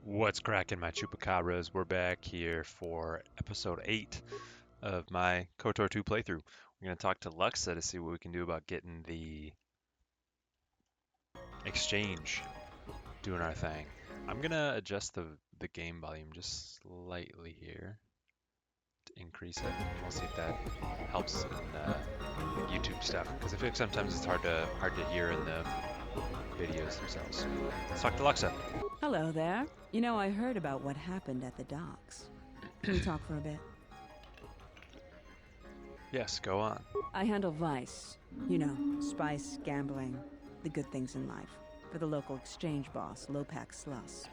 What's cracking, my chupacabras? We're back here for episode 8 of my KOTOR 2 playthrough. We're going to talk to Luxa to see what we can do about getting the exchange doing our thing. I'm going to adjust the game volume just slightly here to increase it. We'll see if that helps in YouTube stuff, because I feel like sometimes it's hard to hear in the videos themselves. Let's talk to Luxa. Hello there. You know, I heard about what happened at the docks. Can we talk for a bit? Yes, go on. I handle vice. You know, spice, gambling, the good things in life. For the local exchange boss, Lopak Slusk.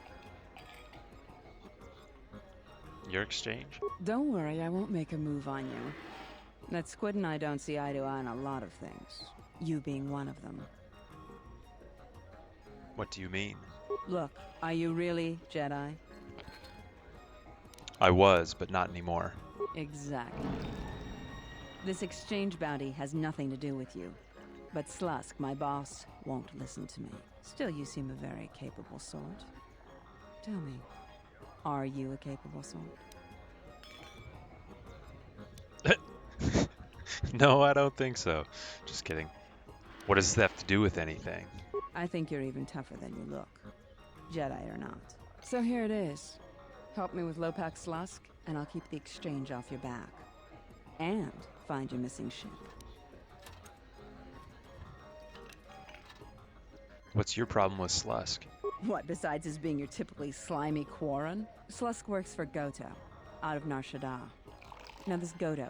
Your exchange? Don't worry, I won't make a move on you. That Squid and I don't see eye to eye on a lot of things. You being one of them. What do you mean? Look, are you really Jedi? I was, but not anymore. Exactly. This exchange bounty has nothing to do with you. But Slusk, my boss, won't listen to me. Still, you seem a very capable sort. Tell me, are you a capable sort? No, I don't think so. Just kidding. What does that have to do with anything? I think you're even tougher than you look. Jedi or not. So here it is. Help me with Lopak Slusk, and I'll keep the exchange off your back. And find your missing ship. What's your problem with Slusk? What, besides his being your typically slimy Quarren? Slusk works for Goto, out of Nar Shaddaa. Now this Goto,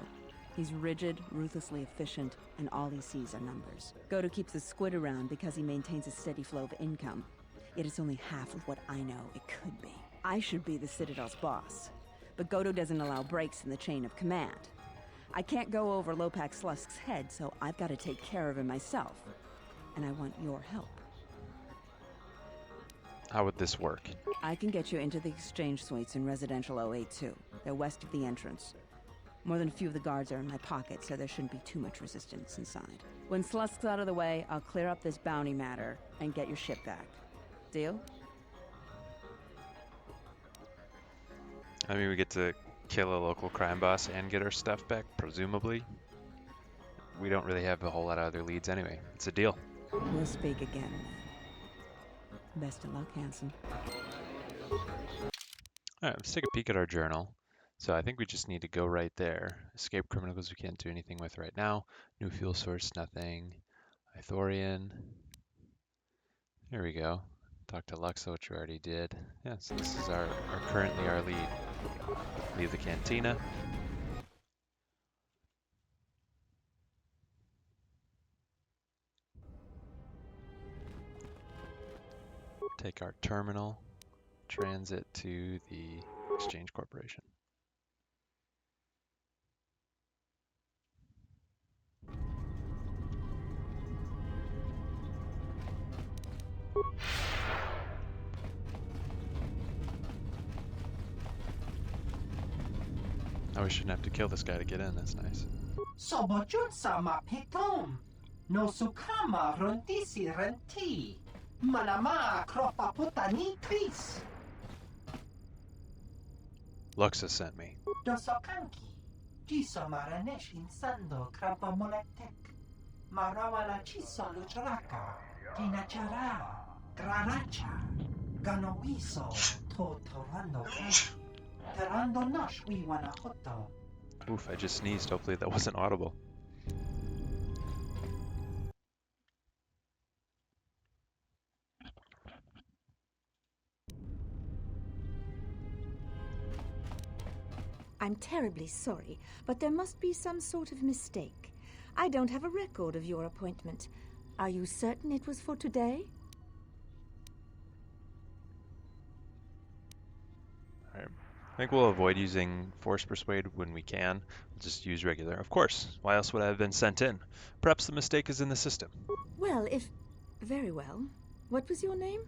he's rigid, ruthlessly efficient, and all he sees are numbers. Goto keeps the Squid around because he maintains a steady flow of income. Yet it's only half of what I know it could be. I should be the Citadel's boss, but Goto doesn't allow breaks in the chain of command. I can't go over Lopak Slusk's head, so I've got to take care of him myself. And I want your help. How would this work? I can get you into the exchange suites in Residential 082. They're west of the entrance. More than a few of the guards are in my pocket, so there shouldn't be too much resistance inside. When Slusk's out of the way, I'll clear up this bounty matter and get your ship back. Deal? I mean, we get to kill a local crime boss and get our stuff back, presumably. We don't really have a whole lot of other leads anyway. It's a deal. We'll speak again then. Best of luck, Hanson. Alright, let's take a peek at our journal. So I think we just need to go right there. Escape criminals we can't do anything with right now. New fuel source, nothing. Ithorian. There we go. Talk to Luxa, which we already did. Yeah, so this is currently our lead. Leave the cantina. Take our terminal. Transit to the Exchange Corporation. Oh, we shouldn't have to kill this guy to get in. That's nice. Sobojun sama petom. No sukama rondisi renti. Manama kropa putani kris. Luxa sent me. Dosokanki. Jiso maranesh insando krapa moletek. Marawala chiso luchraka. Dinachara. Graracha. Ganowiso. Totorando kashi. Terando nosh we wana hoto. Oof, I just sneezed. Hopefully that wasn't audible. I'm terribly sorry, but there must be some sort of mistake. I don't have a record of your appointment. Are you certain it was for today? Alright. I think we'll avoid using Force Persuade when we can. We'll just use regular. Of course. Why else would I have been sent in? Perhaps the mistake is in the system. Well, Very well. What was your name?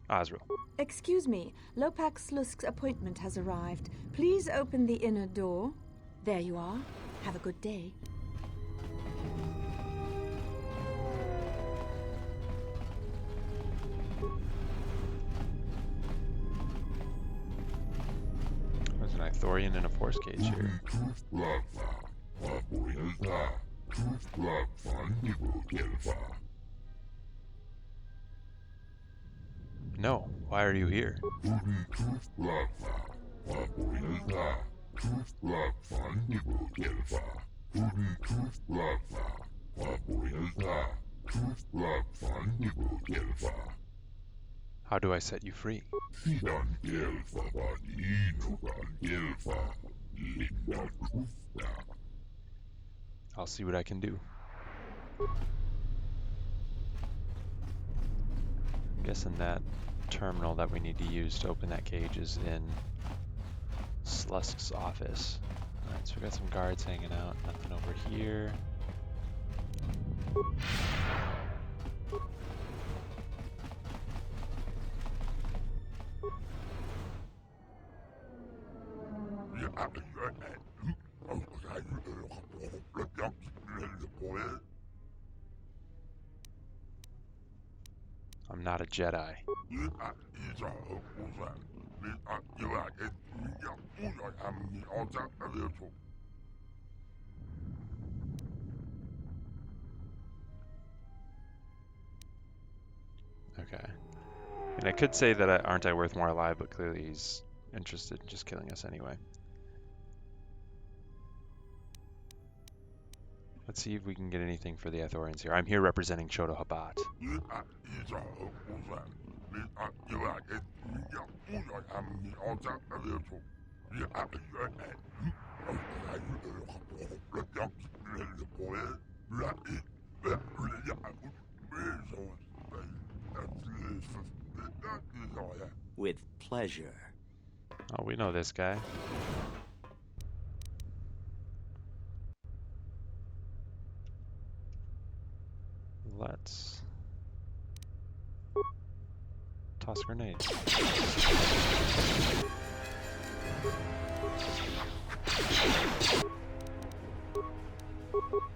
Osriel. Excuse me. Lopak Slusk's appointment has arrived. Please open the inner door. There you are. Have a good day. Ithorian in a force cage here. No, why are you here? How do I set you free? I'll see what I can do. I'm guessing that terminal that we need to use to open that cage is in Slusk's office. Alright, so we got some guards hanging out. Nothing over here. I'm not a Jedi. Okay. And I could say that aren't I worth more alive, but clearly he's interested in just killing us anyway. Let's see if we can get anything for the Ithorians here. I'm here representing Choto Habat. With pleasure. Oh, we know this guy. Let's toss grenades.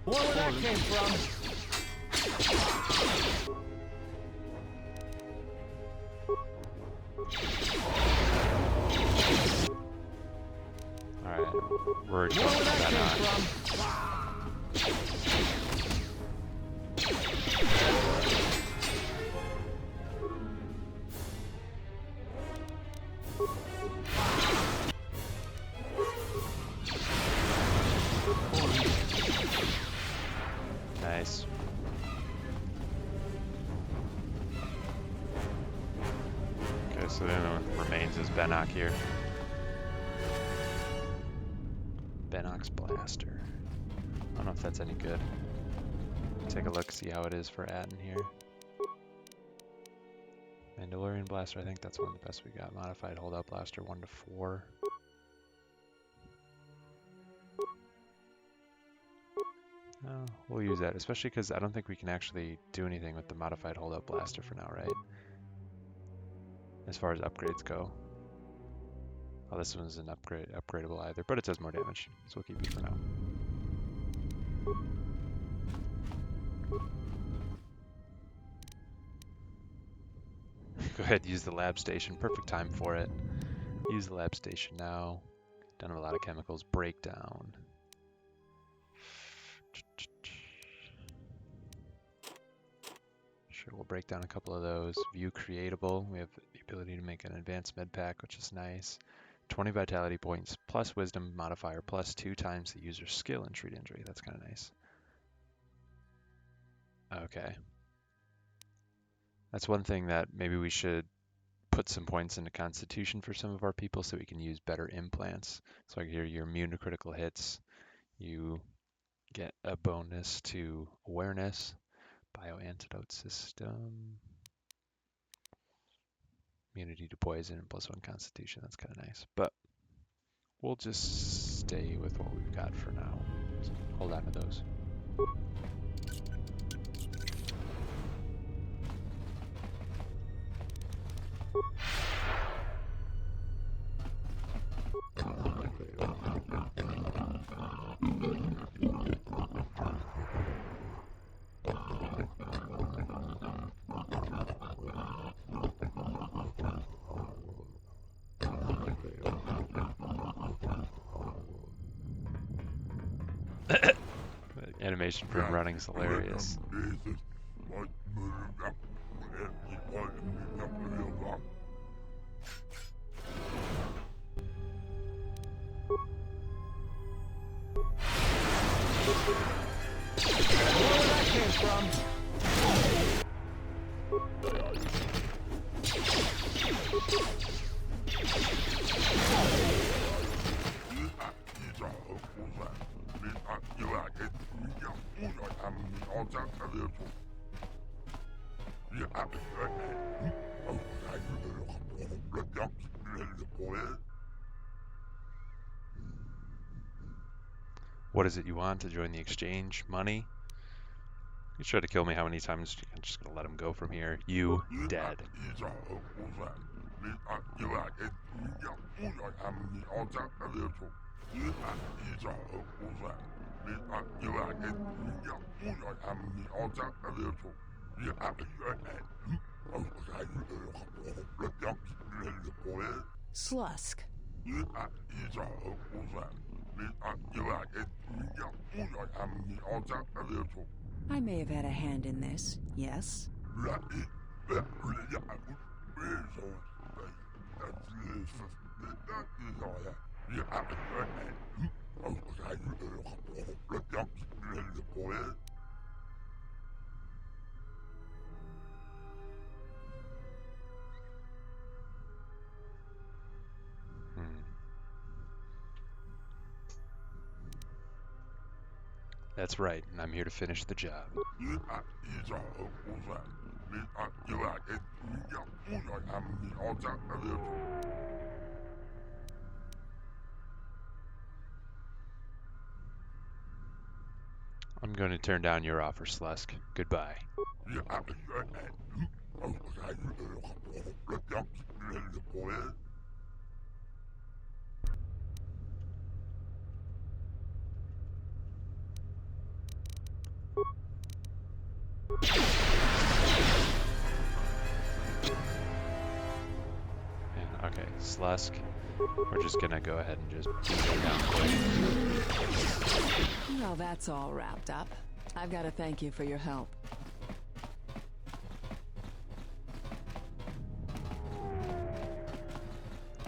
Where that came from? Alright, we're jumping that on. Nice. Okay, so the only one remains is Benok here. Benok's blaster. I don't know if that's any good. Take a look, see how it is for Atten here. Mandalorian blaster, I think that's one of the best we got. Modified holdout blaster, 1 to 4. We'll use that, especially because I don't think we can actually do anything with the modified holdout blaster for now, right? As far as upgrades go. Oh, this one's an upgradable either, but it does more damage, so we'll keep it for now. Go ahead, use the lab station. Perfect time for it. Use the lab station now. Done a lot of chemicals. Breakdown. Sure, we'll break down a couple of those. View creatable. We have the ability to make an advanced med pack, which is nice. 20 vitality points plus wisdom modifier plus 2 times the user's skill and treat injury. That's kind of nice. Okay. That's one thing that maybe we should put some points into Constitution for some of our people so we can use better implants. So like here, you're immune to critical hits. You get a bonus to awareness, bioantidote system, immunity to poison, and +1 Constitution. That's kind of nice. But we'll just stay with what we've got for now. So hold on to those. The animation for him running is hilarious. Where that came from? What is it you want to join the exchange? Money? You tried to kill me how many times? I'm just gonna let him go from here. You dead. Slusk. I may have had a hand in this, yes? That's right, and I'm here to finish the job. I'm going to turn down your offer, Slusk. Goodbye. And, okay, Slusk, we're just gonna go ahead and just beat her down quick. Well, that's all wrapped up. I've got to thank you for your help.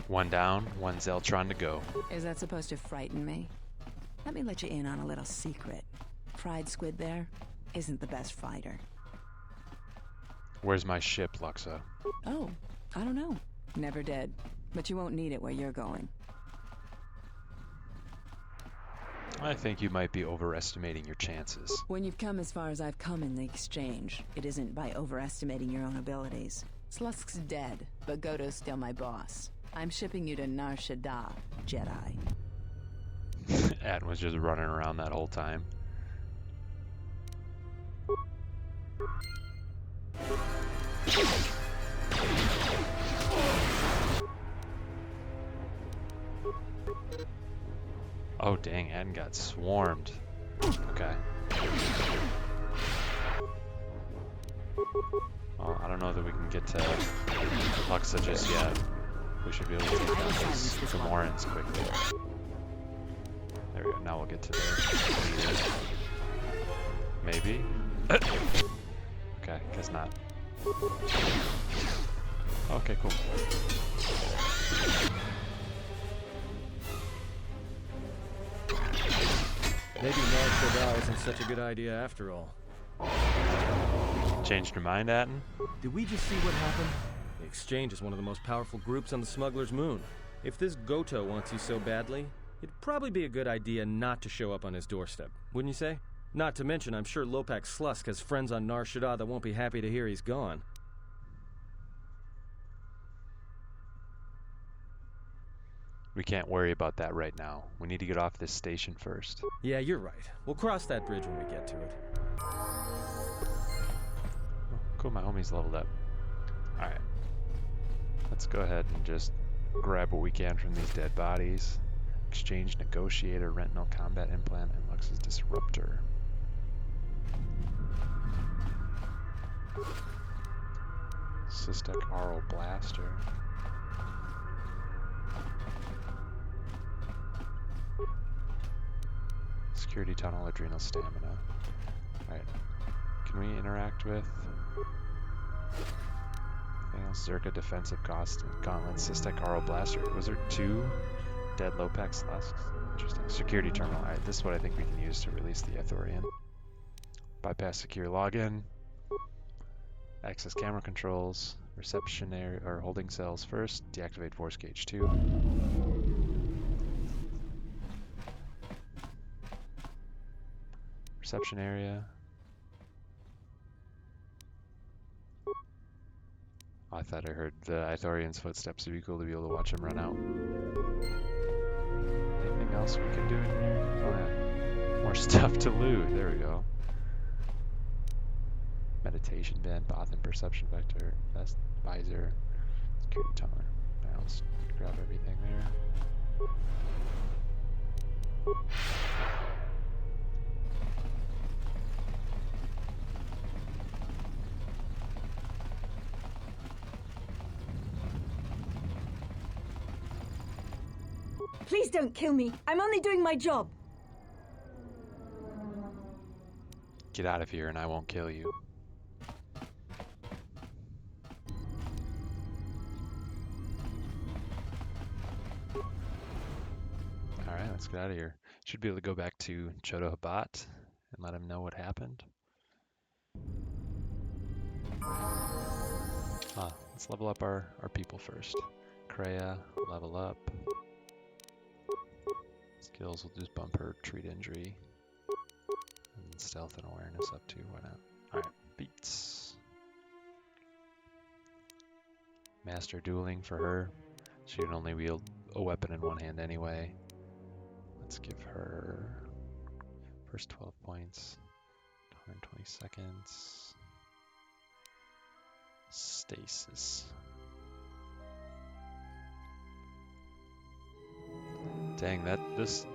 One down, one Zeltron to go. Is that supposed to frighten me? Let me let you in on a little secret. Fried squid there isn't the best fighter. Where's my ship, Luxa? Oh, I don't know. Never did. But you won't need it where you're going. I think you might be overestimating your chances. When you've come as far as I've come in the exchange, it isn't by overestimating your own abilities. Slusk's dead, but Goto's still my boss. I'm shipping you to Nar Shaddaa, Jedi. Adam was just running around that whole time. Oh dang, Adam got swarmed. Okay. Well, I don't know that we can get to Luxa just yet. We should be able to take down these Gamorreans quickly. There we go, now we'll get to the leader. Maybe? Okay, guess not. Okay, cool. Maybe Nar Shaddaa isn't such a good idea after all. Changed your mind, Atten? Did we just see what happened? The Exchange is one of the most powerful groups on the Smuggler's Moon. If this Goto wants you so badly, it'd probably be a good idea not to show up on his doorstep, wouldn't you say? Not to mention, I'm sure Lopak Slusk has friends on Nar Shaddaa that won't be happy to hear he's gone. We can't worry about that right now. We need to get off this station first. Yeah, you're right. We'll cross that bridge when we get to it. Oh, cool, my homie's leveled up. Alright. Let's go ahead and just grab what we can from these dead bodies. Exchange Negotiator, Retinal Combat Implant, and Lux's Disruptor. Cystic Aural Blaster. Security tunnel, adrenal stamina. Alright. Can we interact with anything else? Zerka defensive gauntlet, Cystic Auro Blaster. Was there 2 dead Lopex Lusks? Interesting. Security terminal. Alright, this is what I think we can use to release the Ithorian. Bypass secure login. Access camera controls. Reception area or holding cells first. Deactivate force gauge 2. Reception area. Oh, I thought I heard the Ithorian's footsteps. It'd be cool to be able to watch him run out. Anything else we can do in here? Oh yeah. More stuff to loot. There we go. Meditation band, Bothan perception vector, vest, visor, security tunneler. Now let's grab everything there. Please don't kill me. I'm only doing my job. Get out of here and I won't kill you. Alright, let's get out of here. Should be able to go back to Chodo Habat and let him know what happened. Let's level up our people first. Kreia, level up. Skills will just bump her treat injury. And stealth and awareness up too, why not? Alright, beats. Master dueling for her. She can only wield a weapon in one hand anyway. Let's give her first 12 points, 120 seconds. Stasis. Dang, this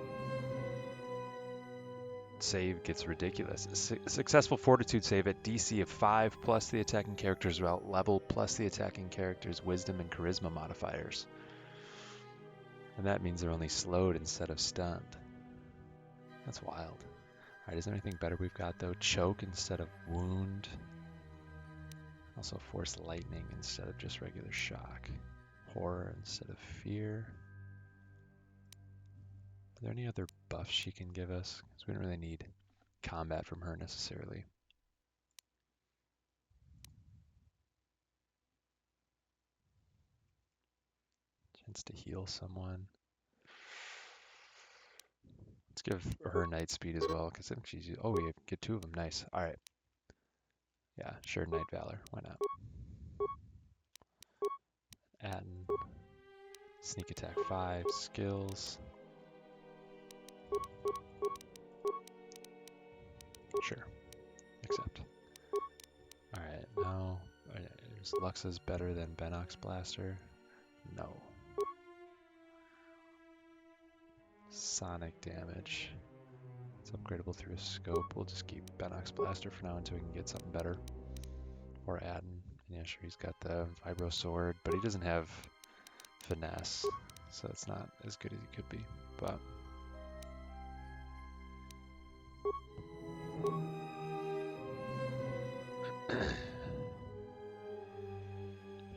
save gets ridiculous. A successful fortitude save at DC of 5 plus the attacking character's level plus the attacking character's wisdom and charisma modifiers. And that means they're only slowed instead of stunned. That's wild. Alright, is there anything better we've got though? Choke instead of wound. Also force lightning instead of just regular shock. Horror instead of fear. Are there any other buffs she can give us? Because we don't really need combat from her necessarily. Chance to heal someone. Let's give her night speed as well, because I think she's... Oh, we get 2 of them. Nice. Alright. Yeah, sure, Night Valor. Why not? Atten. Sneak attack 5. Skills. Sure. Accept. Alright, now... Is Luxa's better than Benox Blaster? No. Sonic damage. It's upgradable through a scope. We'll just keep Benox Blaster for now until we can get something better. Or Atten. Yeah, sure, he's got the Vibro Sword, but he doesn't have Finesse, so it's not as good as he could be. But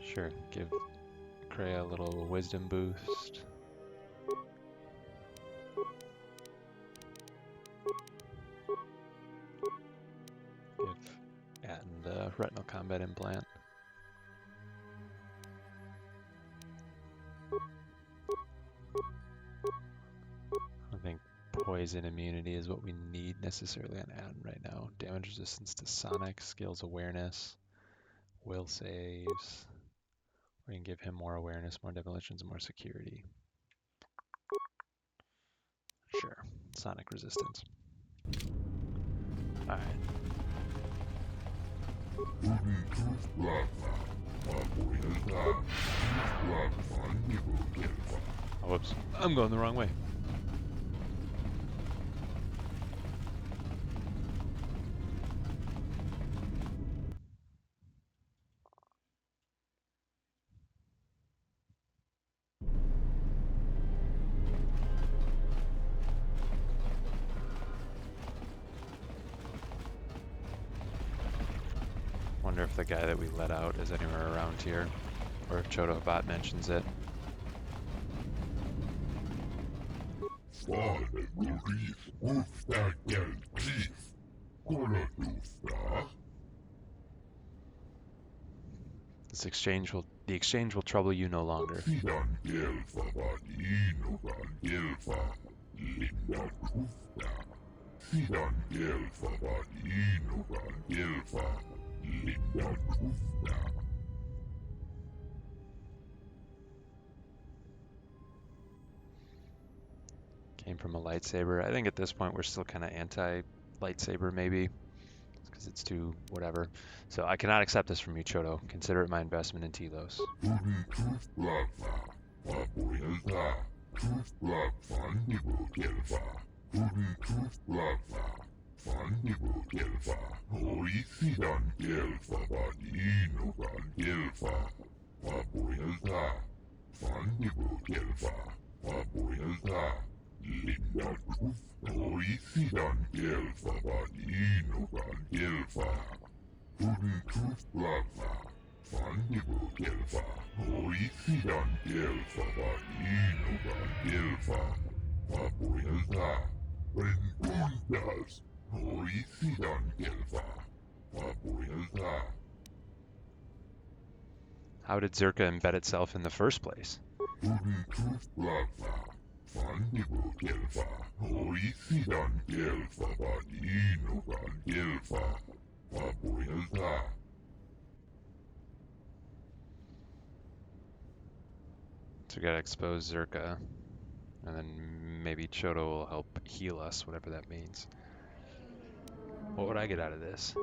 sure, give Kreia a little wisdom boost. Give Atten the retinal combat implant. I think poison immunity is what we need necessarily on Atten right now. Damage resistance to Sonic, skills awareness, will saves. We can give him more awareness, more demolitions, and more security. Sure. Sonic resistance. Alright. Oh, whoops. I'm going the wrong way. wonder if the guy that we let out is anywhere around here, or if Chotobot mentions it. The exchange will trouble you no longer. Came from a lightsaber. I think at this point we're still kind of anti-lightsaber, maybe, because it's too whatever. So I cannot accept this from you, Choto. Consider it my investment in Telos. How did Zerka embed itself in the first place? So we gotta expose Zerka, and then maybe Choto will help heal us, whatever that means. What would I get out of this?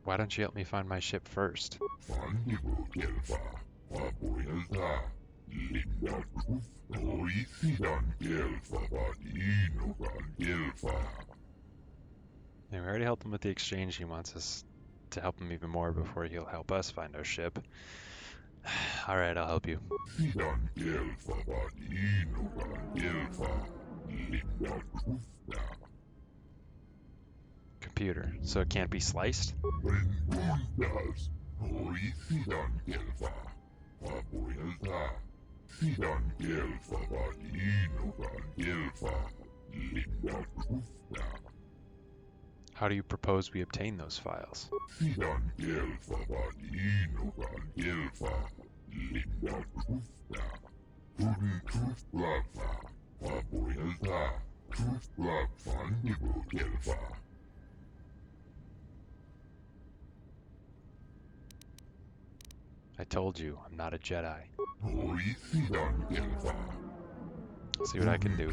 Why don't you help me find my ship first? Yeah, we already helped him with the exchange. He wants us to help him even more before he'll help us find our ship. Alright, I'll help you. Computer, so it can't be sliced? How do you propose we obtain those files? I told you, I'm not a Jedi. See what I can do.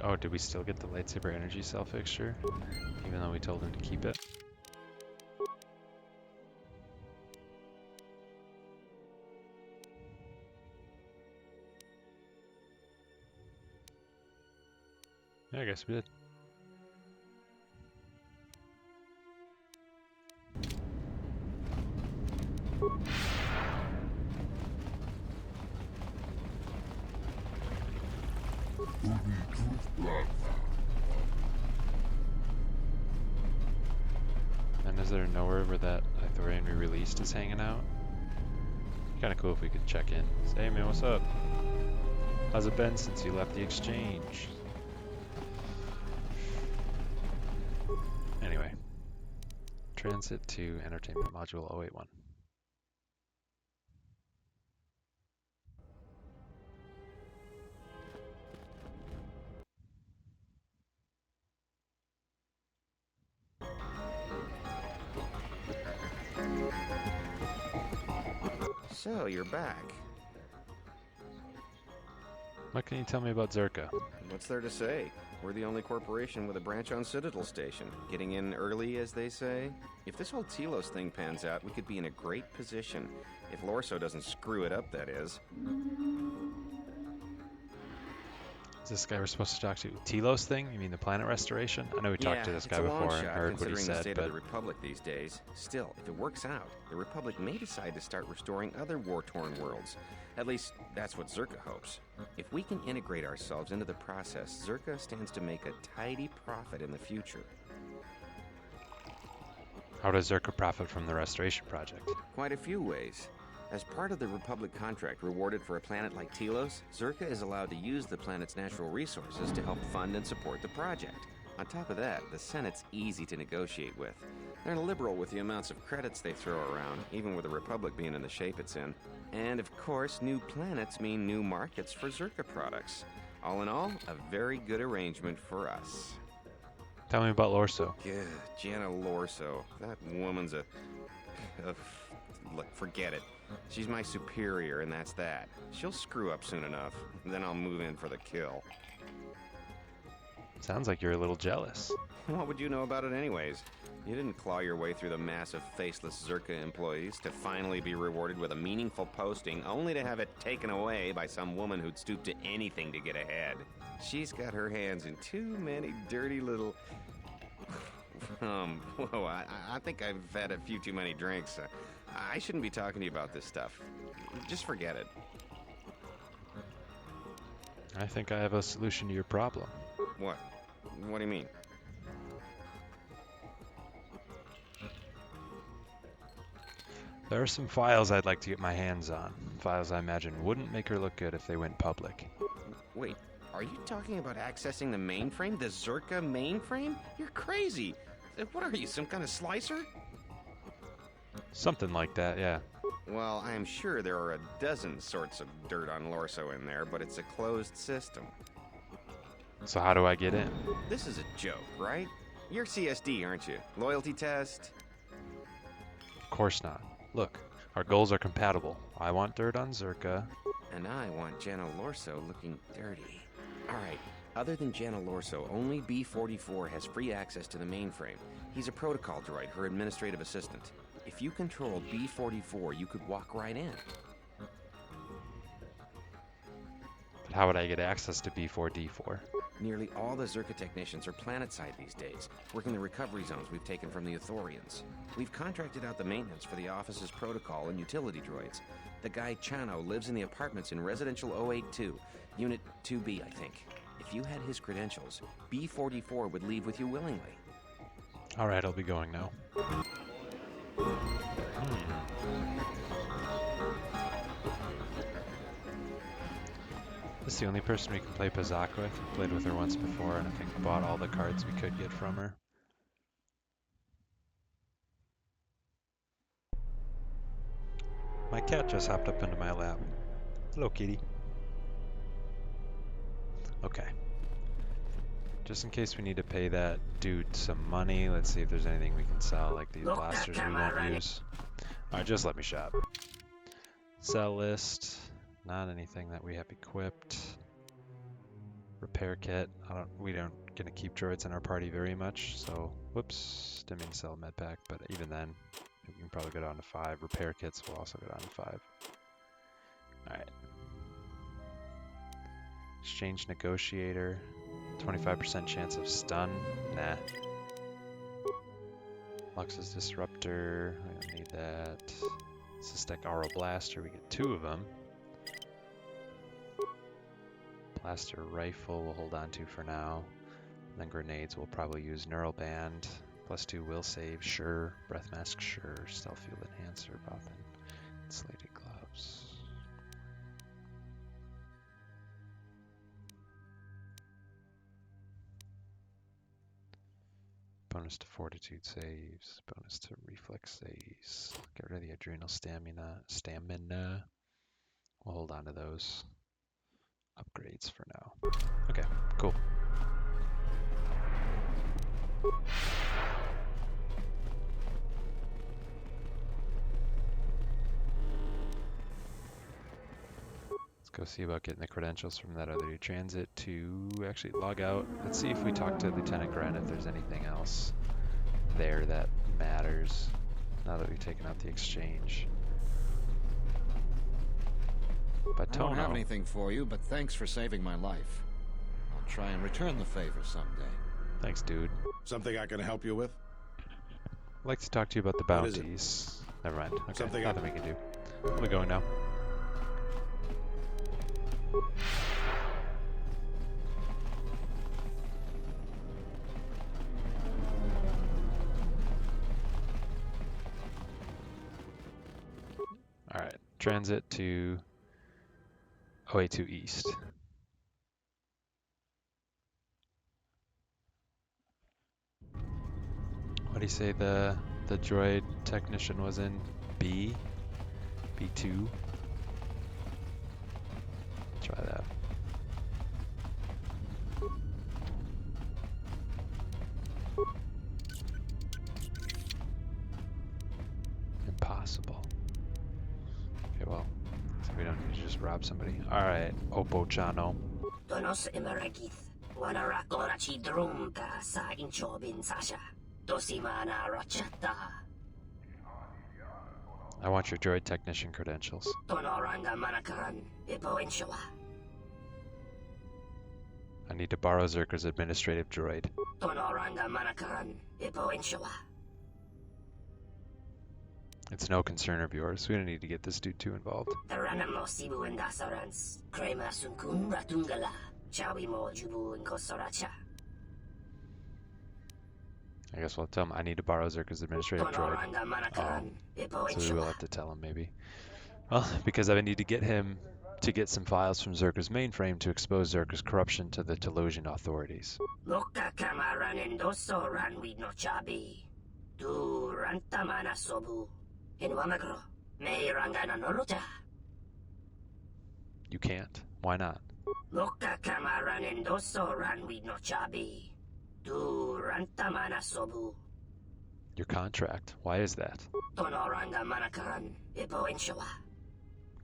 Oh, did we still get the lightsaber energy cell fixture? Even though we told him to keep it? Yeah, I guess we did. And is there nowhere where that Ithorian we released is hanging out? Kinda cool if we could check in. Say, hey man, what's up? How's it been since you left the exchange? Anyway. Transit to Entertainment Module 081. So, you're back. What can you tell me about Zerka? What's there to say? We're the only corporation with a branch on Citadel Station. Getting in early, as they say. If this whole Telos thing pans out, we could be in a great position. If Lorso doesn't screw it up, that is. Is this guy we're supposed to talk to? Telos thing? You mean the planet restoration? I know we talked to this guy it's a long before and shot, heard what he considering the said, state but of the Republic these days. Still, if it works out, the Republic may decide to start restoring other war-torn worlds. At least, that's what Zerka hopes. If we can integrate ourselves into the process, Zerka stands to make a tidy profit in the future. how does Zerka profit from the restoration project? Quite a few ways. As part of the Republic contract rewarded for a planet like Telos, Zerka is allowed to use the planet's natural resources to help fund and support the project. On top of that, the Senate's easy to negotiate with. They're liberal with the amounts of credits they throw around, even with the Republic being in the shape it's in. And of course, new planets mean new markets for Zerka products. All in all, a very good arrangement for us. Tell me about Lorso. Yeah, Jana Lorso. That woman's a... Look, forget it. She's my superior, and that's that. She'll screw up soon enough. Then I'll move in for the kill. Sounds like you're a little jealous. What would you know about it anyways? You didn't claw your way through the mass of faceless Zerka employees to finally be rewarded with a meaningful posting, only to have it taken away by some woman who'd stoop to anything to get ahead. She's got her hands in too many dirty little... whoa, I think I've had a few too many drinks. I shouldn't be talking to you about this stuff. Just forget it. I think I have a solution to your problem. What? What do you mean? There are some files I'd like to get my hands on. Files I imagine wouldn't make her look good if they went public. Wait, are you talking about accessing the mainframe? The Zerka mainframe? You're crazy! What are you, some kind of slicer? Something like that, yeah. Well, I am sure there are a dozen sorts of dirt on Lorso in there, but it's a closed system. So how do I get in? This is a joke, right? You're CSD, aren't you? Loyalty test? Of course not. Look, our goals are compatible. I want dirt on Zerka. And I want Jana Lorso looking dirty. Alright, other than Jana Lorso, only B-44 has free access to the mainframe. He's a protocol droid, her administrative assistant. If you controlled B-44, you could walk right in. But how would I get access to B4D4? Nearly all the Zerka technicians are planetside these days, working the recovery zones we've taken from the Ithorians. We've contracted out the maintenance for the office's protocol and utility droids. The guy Chano lives in the apartments in Residential 082, Unit 2B, I think. If you had his credentials, B-44 would leave with you willingly. Alright, I'll be going now. This is the only person we can play Pazak with. Played with her once before, and I think bought all the cards we could get from her. My cat just hopped up into my lap. Hello, kitty. Okay. Just in case we need to pay that dude some money, let's see if there's anything we can sell, like these blasters we won't use. Alright, just let me shop. Sell list. Not anything that we have equipped. Repair kit. We don't gonna keep droids in our party very much, so whoops, didn't mean to sell a med pack, but even then, we can probably go down to 5. Repair kits will also go down to 5. Alright. Exchange negotiator. 25% chance of stun. Nah. Lux's disruptor. We don't need that. Systech Auro blaster. We get 2 of them. Blaster rifle we'll hold on to for now. And then grenades we'll probably use neural band. +2 will save, sure. Breath mask, sure. Stealth field enhancer, boppin'. Insulated gloves. Bonus to fortitude saves. Bonus to reflex saves. Get rid of the adrenal stamina. We'll hold on to those upgrades for now. Okay, cool. Let's go see about getting the credentials from that other transit to actually log out. Let's see if we talk to Lieutenant Grant if there's anything else there that matters now that we've taken out the exchange. But I don't have Tono, anything for you, but thanks for saving my life. I'll try and return the favor someday. thanks, dude. Something I can help you with? I'd like to talk to you about the What is it? bounties. Never mind. Okay, Something nothing we can do. We're going now. All right, transit to OA2 East. What do you say the droid technician was in? B? B2? Try that. Impossible. Okay, well, so we don't need to just rob somebody. Alright, Oppo Chano. Donos emeragith, wanara korachi drumka sa inchobin sasha. Dosimana rachata. I want your droid technician credentials. Tonoranga manakaran, ipo inshawa. I need to borrow Zerka's administrative droid. Tonoranga manakaran, ipo inshawa. It's no concern of yours. We don't need to get this dude too involved. Taranamo sibu indasarans, krema sunkun ratungala. Chawi mo jubu inkosoracha. I guess we'll tell him I need to borrow Zerka's administrative droid. Tonoranga manakaran, ipo So we will inshawa. have to tell him maybe. Well, because I need to get him to get some files from Zerka's mainframe to expose Zerka's corruption to the Telosian authorities. Loka kamaran endoso ranwi no chabi. Tu rantamana sobu. Inwamagro, me rangana noluta. You can't. Why not? Loka kamaran endoso ranwi no chabi. Tu rantamana sobu. Your contract. Why is that? Tonoranga manakaran, ipo inshawa.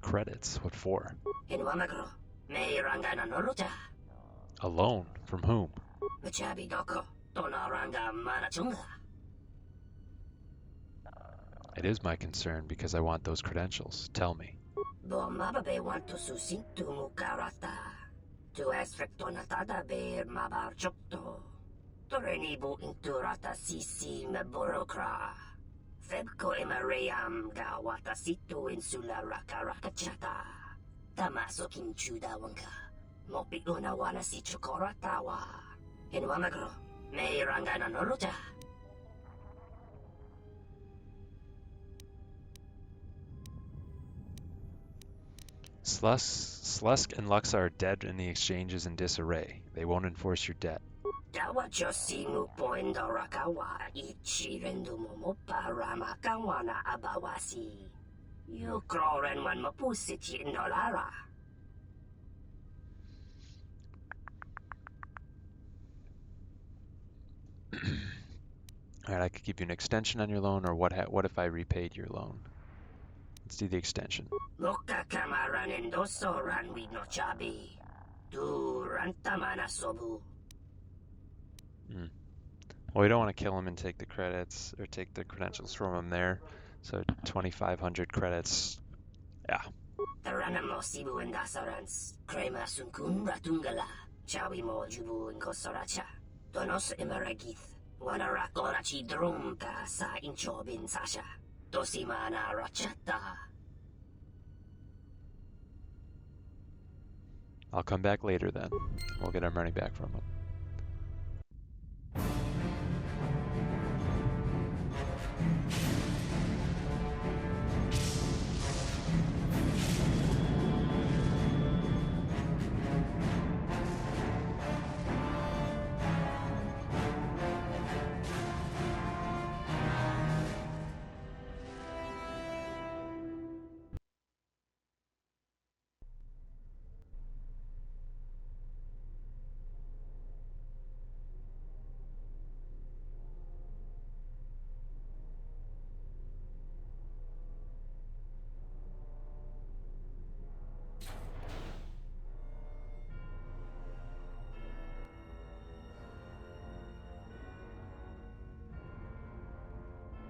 Credits. What for? Inwamagro, me rangana noluta. A loan. From whom? Machabi doko, tonoranga manachunga. It is my concern because I want those credentials. Tell me. Bo mababe want to susintu mukarata. Tu estricto natada ber mabar chokto. Torenibu inturata sisi me burokra. Febko emaream gawata situ insula raka raka chata. Tamaso kinchuda wanka. Mopi una wana si chokoratawa. Inwamagro, me rangana noluta. Slusk and Lux are dead and the exchange is in disarray. They won't enforce your debt. Dawa josimu poendo rakawa ichi rendu momo para makawana abawasi. You kroren man mapusiti inolara. Alright, I could give you an extension on your loan, or what if I repaid your loan? Let's do the extension. Loka kamaran endoso ranwi no chabi. Tu rantamana sobu. Well, we don't want to kill him and take the credits, or take the credentials from him there. So 2,500 credits. Yeah. Taranamo sibu indasarans. Krema sunkun ratungala. Chawi mo jubu inkosoracha. Donos emeragith. Wanara korachi drumka sa inchobin sasha. Dosimana rachata. I'll come back later then. We'll get our money back from him.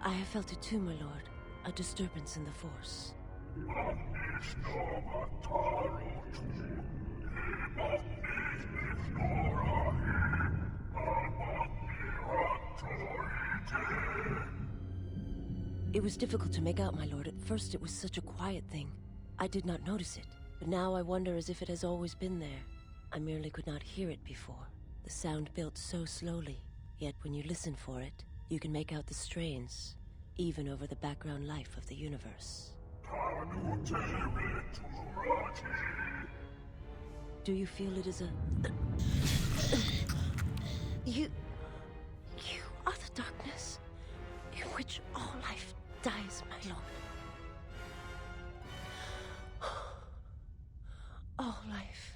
I have felt it too, my lord. A disturbance in the Force. It was difficult to make out, my lord. At first it was such a quiet thing. I did not notice it, but now I wonder as if it has always been there. I merely could not hear it before. The sound built so slowly, yet when you listen for it, you can make out the strains, even over the background life of the universe. Do you feel it is a... You are the darkness in which all life dies, my lord. All life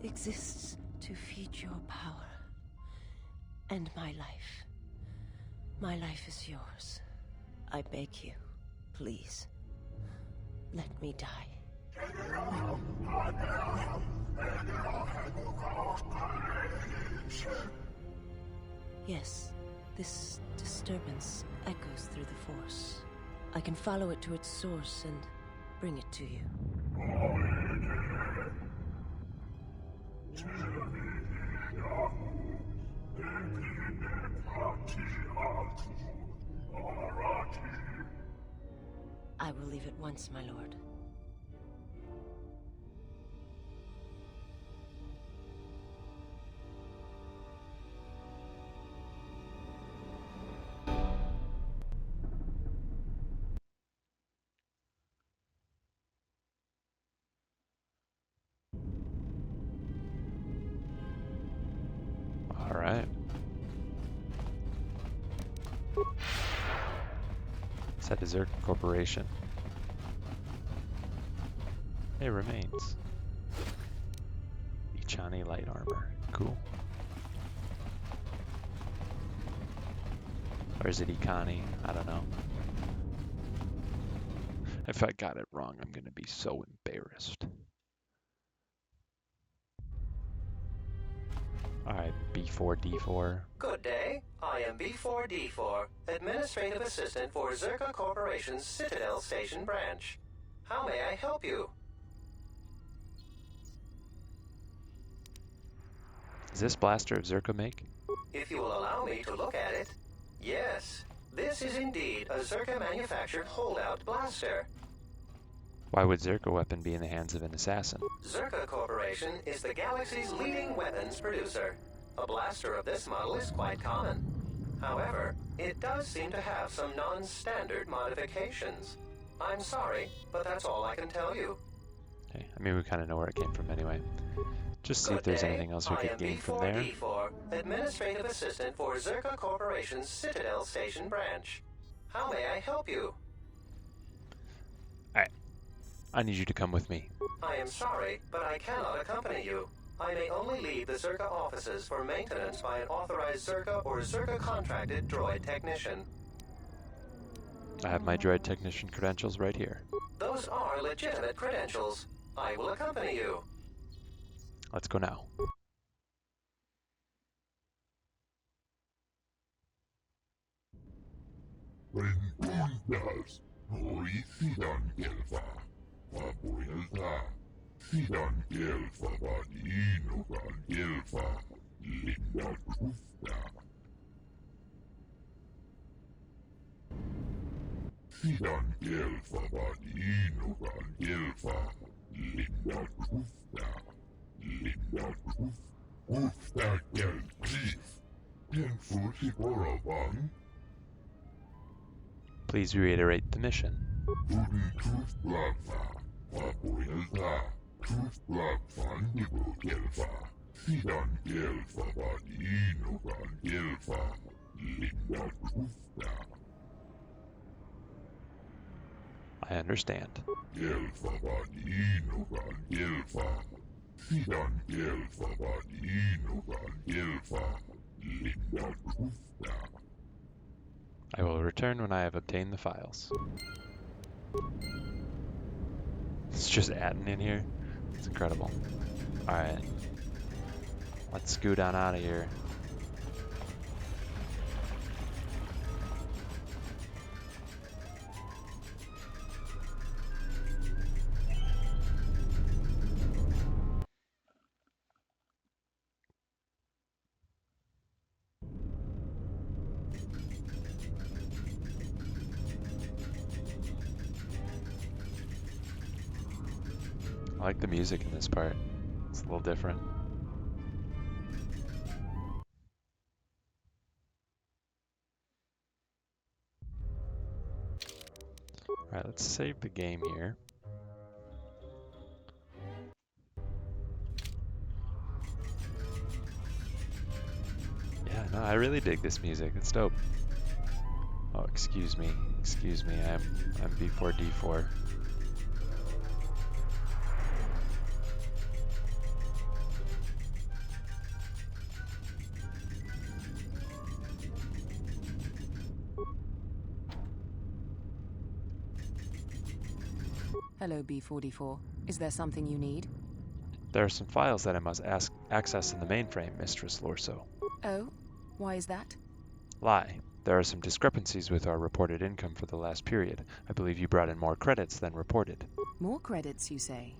exists to feed your power. And my life is yours. I beg you, please, let me die. Yes, this disturbance echoes through the Force. I can follow it to its source and bring it to you. I will leave at once, my lord. All right. Set to Zerk Corporation. It remains. Ichani light armor. Cool. Or is it Ikani? I don't know. If I got it wrong, I'm going to be so embarrassed. Alright, B4D4. Good day. I am B4D4, Administrative Assistant for Zerka Corporation's Citadel Station Branch. How may I help you? Is this blaster of Zerka make? If you will allow me to look at it, yes. This is indeed a Zerka manufactured holdout blaster. Why would Zerka weapon be in the hands of an assassin? Zerka Corporation is the galaxy's leading weapons producer. A blaster of this model is quite common. However, it does seem to have some non-standard modifications. I'm sorry, but that's all I can tell you. Okay, I mean, we kind of know where it came from anyway. Just see if there's anything else we could gain from there. I am B4D4, Administrative Assistant for Zerka Corporation's Citadel Station Branch. How may I help you? Alright. I need you to come with me. I am sorry, but I cannot accompany you. I may only leave the Zerka offices for maintenance by an authorized Zerka or Zerka contracted droid technician. I have my droid technician credentials right here. Those are legitimate credentials. I will accompany you. Let's go now. Please reiterate the mission. I understand. I will return when I have obtained the files. It's just adding in here. It's incredible. Alright. Let's scoot on out of here. I like the music in this part. It's a little different. Alright, let's save the game here. Yeah, no, I really dig this music. It's dope. Oh, excuse me. Excuse me. I'm B4D4. Hello, B44. Is there something you need? There are some files that I must access in the mainframe, Mistress Lorso. Oh? Why is that? Lie. There are some discrepancies with our reported income for the last period. I believe you brought in more credits than reported. More credits, you say?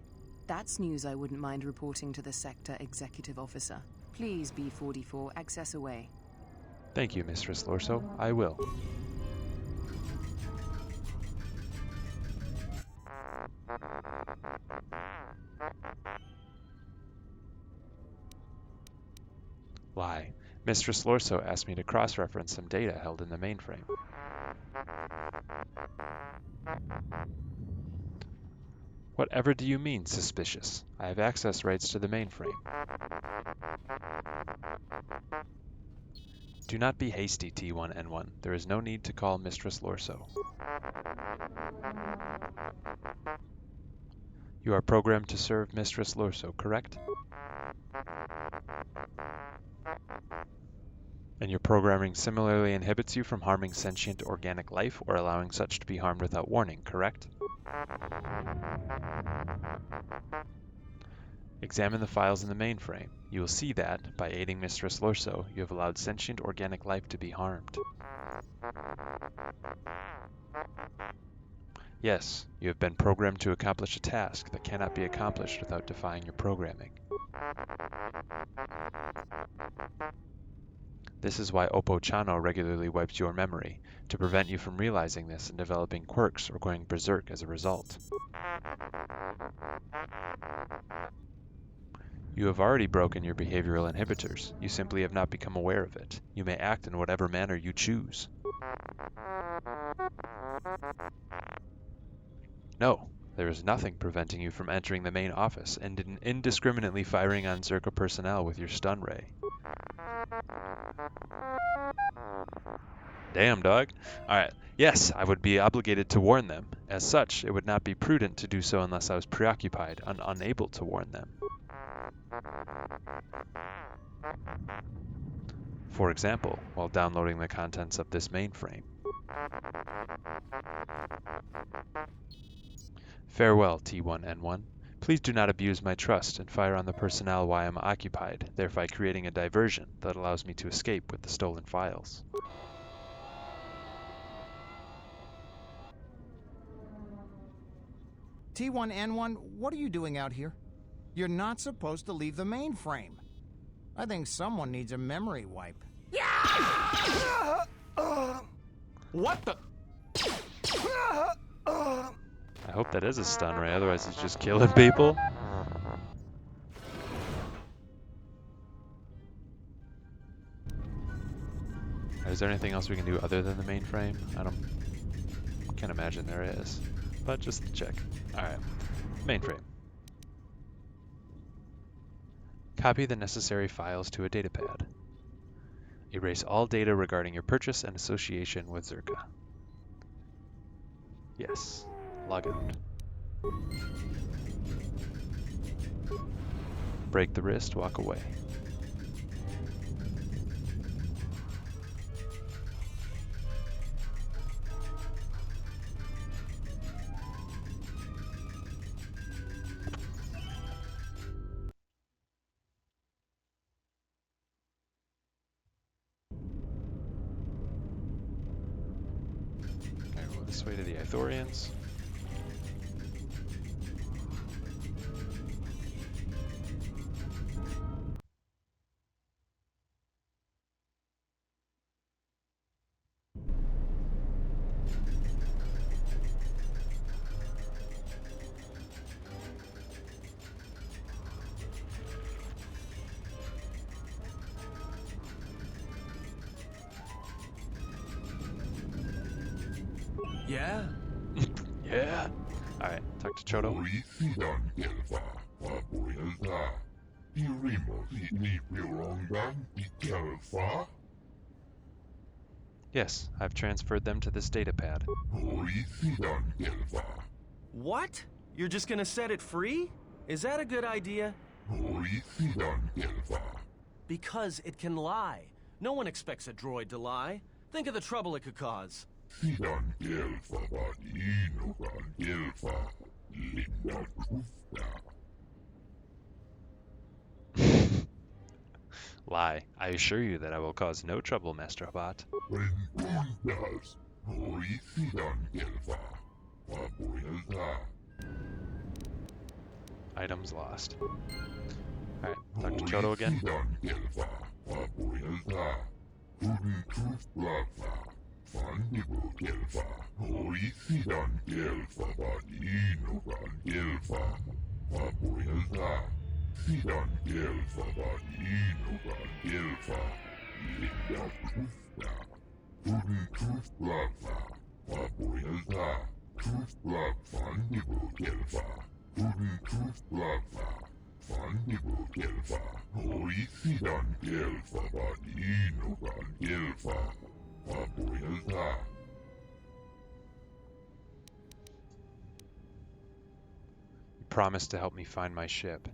That's news I wouldn't mind reporting to the Sector Executive Officer. Please, B44, access away. Thank you, Mistress Lorso. I will. Lie. Mistress Lorso asked me to cross-reference some data held in the mainframe. Whatever do you mean, suspicious? I have access rights to the mainframe. Do not be hasty, T1N1. There is no need to call Mistress Lorso. You are programmed to serve Mistress Lorso, correct? And your programming similarly inhibits you from harming sentient organic life or allowing such to be harmed without warning, correct? Examine the files in the mainframe. You will see that, by aiding Mistress Lorso, you have allowed sentient organic life to be harmed. Yes, you have been programmed to accomplish a task that cannot be accomplished without defying your programming. This is why Oppo-Chano regularly wipes your memory, to prevent you from realizing this and developing quirks or going berserk as a result. You have already broken your behavioral inhibitors. You simply have not become aware of it. You may act in whatever manner you choose. No, there is nothing preventing you from entering the main office and indiscriminately firing on Zerka personnel with your stun ray. Damn, dog. Alright. Yes, I would be obligated to warn them. As such, it would not be prudent to do so unless I was preoccupied and unable to warn them. For example, while downloading the contents of this mainframe. Farewell, T1N1. Please do not abuse my trust and fire on the personnel while I am occupied, thereby creating a diversion that allows me to escape with the stolen files. T1N1, what are you doing out here? You're not supposed to leave the mainframe. I think someone needs a memory wipe. What the? I hope that is a stun ray, otherwise he's just killing people. Is there anything else we can do other than the mainframe? Can't imagine there is, but just to check. Alright, mainframe. Copy the necessary files to a datapad. Erase all data regarding your purchase and association with Zerka. Yes. Log out. Break the wrist, walk away. Okay, we'll go this way to the Ithorians. Yeah? Yeah. Alright, talk to Choto. Yes, I've transferred them to this data pad. What? You're just gonna set it free? Is that a good idea? Because it can lie. No one expects a droid to lie. Think of the trouble it could cause. Lie. I assure you that I will cause no trouble, Master Habat. Items lost. Alright, talk to Choto again. You promised to help me find my ship.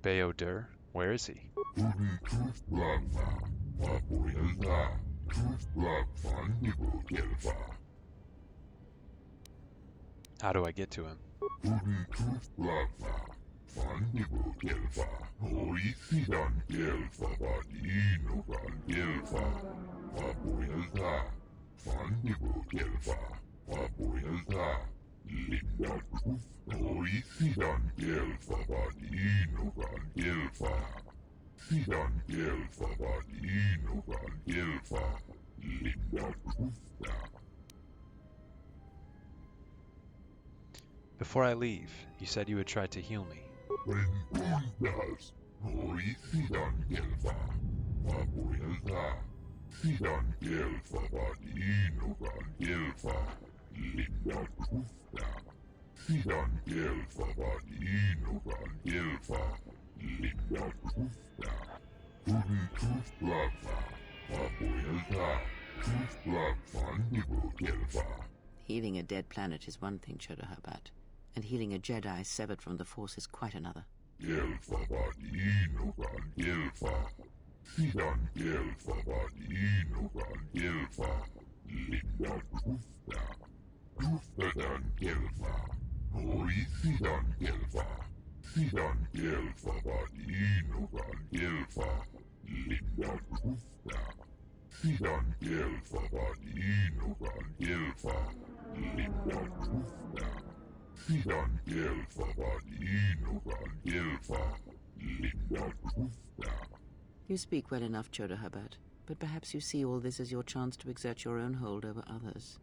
Bayodur, where is he? How do I get to him? Before I leave, you said you would try to heal me. Healing a dead planet is one thing, Chodo Habat, and healing a Jedi severed from the Force is quite another. You speak well enough, Chodo Habat, but perhaps you see all this as your chance to exert your own hold over others.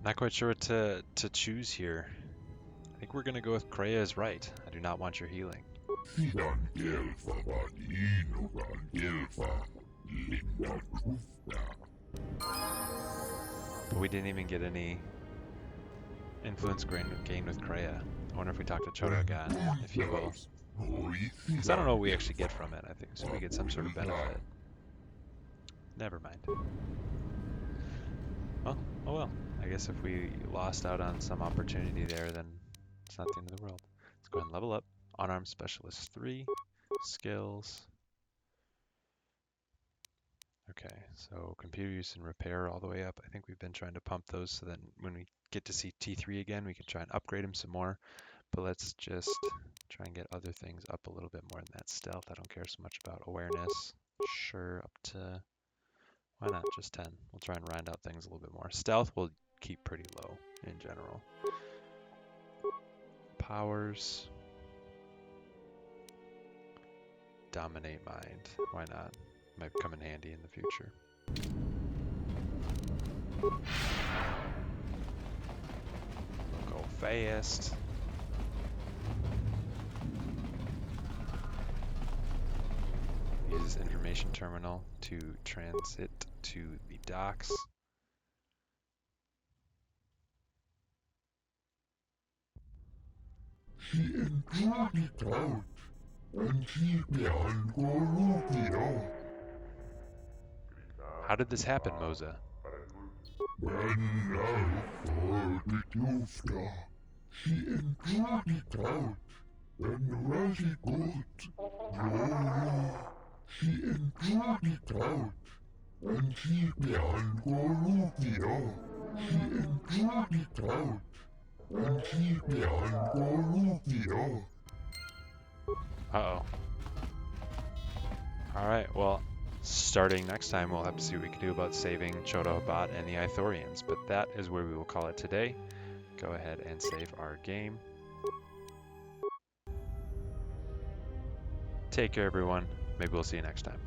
Not quite sure what to choose here. I think we're gonna go with Kreia is right. I do not want your healing. But we didn't even get any influence gain with Kreia. I wonder if we talk to Choto again, if he will. Because I don't know what we actually get from it. I think so we get some sort of benefit. Never mind. Well, oh well. I guess if we lost out on some opportunity there, then It's not the end of the world. Let's go ahead and level up. Unarmed Specialist 3. Skills. Okay, so computer use and repair all the way up. I think we've been trying to pump those so that when we get to see T3 again, we can try and upgrade them some more. But let's just try and get other things up a little bit more than that. Stealth, I don't care so much about. Awareness, sure, up to, why not, just 10. We'll try and round out things a little bit more. Stealth we'll keep pretty low in general. Powers. Dominate mind, why not? Might come in handy in the future. Go fast. Use information terminal to transit to the docks. She enjoyed it out, and she's behind Gorufio. How did this happen, Moza? When I thought it used to, she enjoyed it out, and really good. Yo, she enjoyed it out, and she's behind Gorufio. She enjoyed it out, and she's behind Gorufio. Uh-oh. Alright, well, starting next time, we'll have to see what we can do about saving Choto-Habat and the Ithorians, but that is where we will call it today. Go ahead and save our game. Take care, everyone. Maybe we'll see you next time.